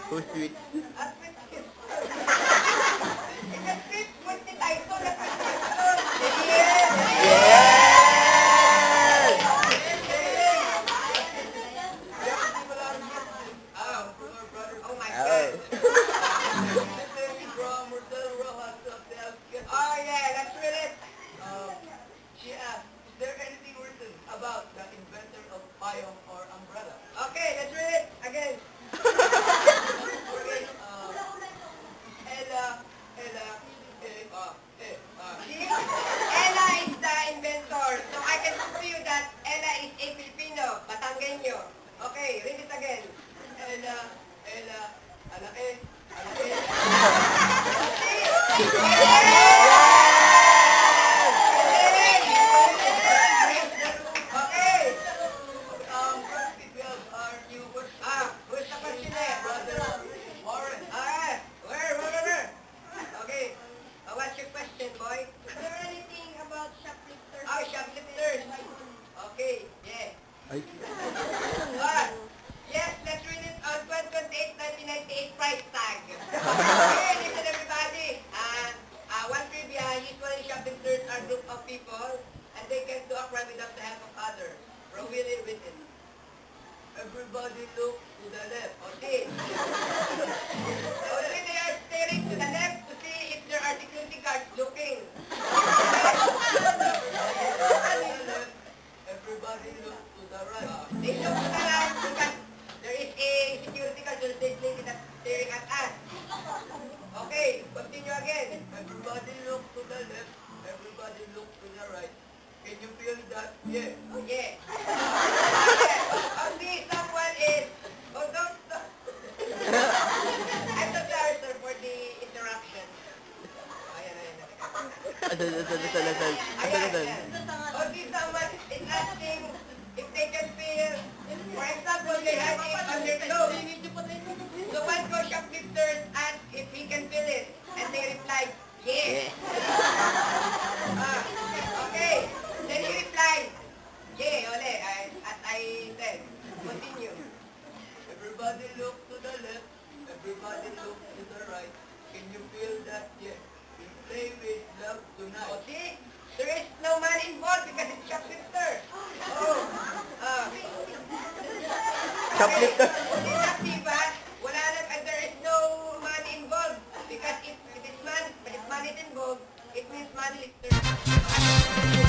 Who's sweet? Ay. Yes, let's read it on 12/28, 1998 price tag. Okay, listen everybody. One trivia, usually shoplifters are a group of people and they can do a crime without the help of others. Wrongly written. Everybody look to the left. Okay. Only they are staring to the left to see if there are security guards looking. Everybody look to the right. They look to the right because there is a security guard who is staring at us. Okay, continue again. Everybody look to the left. Everybody look to the right. Can you feel that? Yeah. Oh, yeah. Only someone is... Oh, don't stop. I'm so sorry, sir, for the interruption. Ayan. Only someone is asking if they can feel... For example, they have it on their clothes. So one go shoplifters ask if he can feel it. And they reply, yes. Okay. Then he replied, yeah, ole, as I said. Continue. Everybody look to the left. Everybody look to the right. Can you feel that? Yeah. We play with love tonight. Oh, see? There is no man involved because it's shoplifters. Oh. Shoplifter. Diba? Wala na, and there is no money involved. Because if it's money is involved, it means money lifter.